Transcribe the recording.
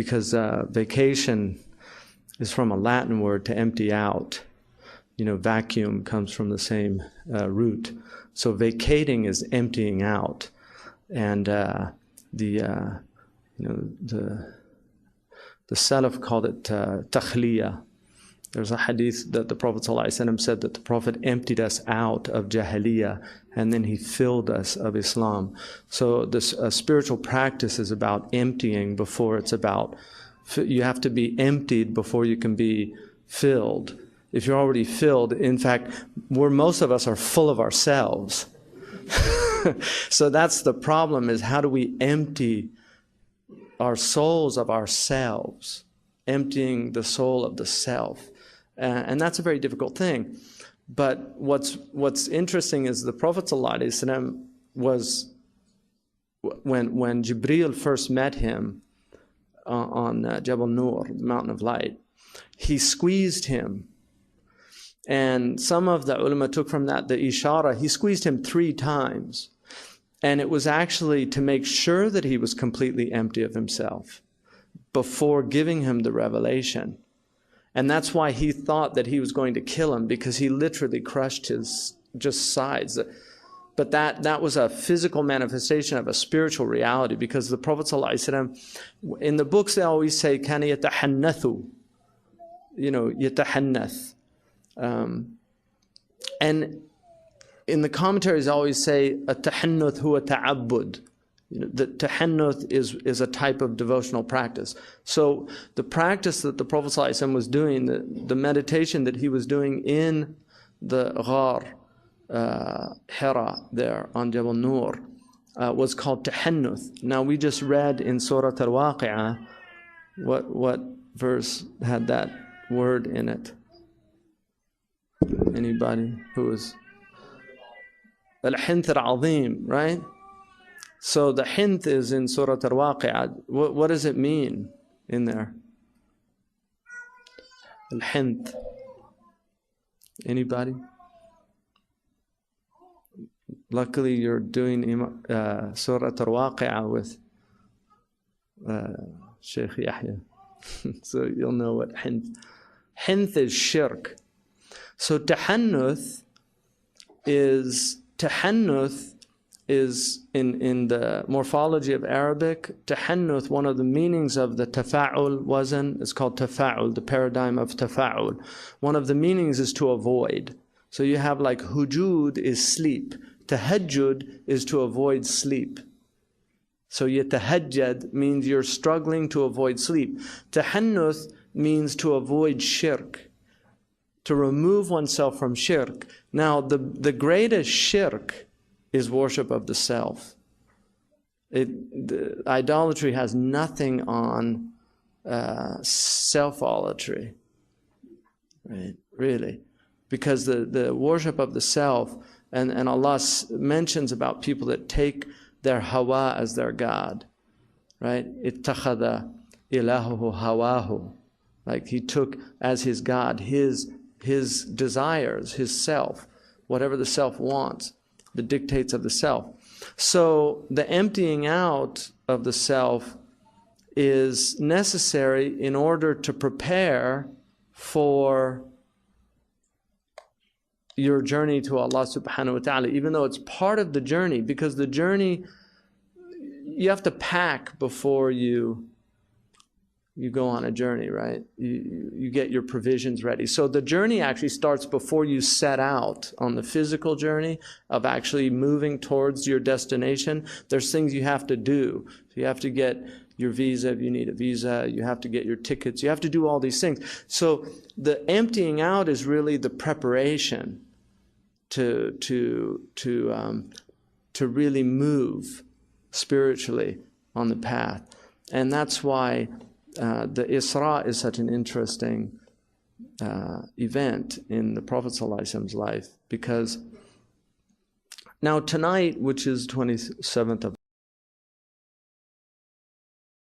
because vacation is from a Latin word to empty out. Vacuum comes from the same root. So vacating is emptying out. And the Salaf called it takhliya. There's a hadith that the Prophet ﷺ said that the Prophet emptied us out of Jahiliyyah and then he filled us of Islam. So this spiritual practice is about emptying before it's about, you have to be emptied before you can be filled. If you're already filled, in fact, most of us are full of ourselves. So that's the problem, is how do we empty our souls of ourselves, emptying the soul of the self. And that's a very difficult thing. But what's interesting is the Prophet ﷺ was, when Jibreel first met him on Jabal Nur, the mountain of light, he squeezed him. And some of the ulama took from that the ishara, he squeezed him 3 times. And it was actually to make sure that he was completely empty of himself before giving him the revelation. And that's why he thought that he was going to kill him, because he literally crushed his just sides. But that was a physical manifestation of a spiritual reality, because the Prophet ﷺ, in the books they always say, kana yatahannathu, yatahannath. And in the commentaries always say, at-tahannuth huwa ta'abbud. The tahannuth is a type of devotional practice. So the practice that the Prophet ﷺ was doing, the meditation that he was doing in the Ghar, Hira, there on Jabal Nur, was called tahannuth. Now we just read in Surah Al-Waqi'ah, what verse had that word in it? Anybody who is? Al-Hinth al-Azim, right? So the Hinth is in Surah Al-Waqi'ah. What does it mean in there? Al-Hinth. Anybody? Luckily you're doing Surah Al-Waqi'ah with Sheikh Yahya. So you'll know what Hinth. Hinth is shirk. So tahannuth is in the morphology of Arabic, tahannuth, one of the meanings of the tafa'ul wazn is called tafa'ul, the paradigm of tafa'ul. One of the meanings is to avoid. So you have like hujud is sleep. Tahajjud is to avoid sleep. So yatahajjad means you're struggling to avoid sleep. Tahannuth means to avoid shirk, to remove oneself from shirk. Now the greatest shirk is worship of the self. Idolatry has nothing on self-olatry, right? Really. Because the worship of the self, and Allah mentions about people that take their hawa as their God, right? Ittakhadha ilahuhu hawahu. Like he took as his God his desires, his self, whatever the self wants, the dictates of the self. So the emptying out of the self is necessary in order to prepare for your journey to Allah subhanahu wa ta'ala, even though it's part of the journey, because the journey, you have to pack before you go on a journey, right? You get your provisions ready. So the journey actually starts before you set out on the physical journey of actually moving towards your destination. There's things you have to do. So you have to get your visa if you need a visa. You have to get your tickets. You have to do all these things. So the emptying out is really the preparation to really move spiritually on the path. And that's why the Isra is such an interesting event in the Prophet ﷺ's life, because now tonight, which is 27th of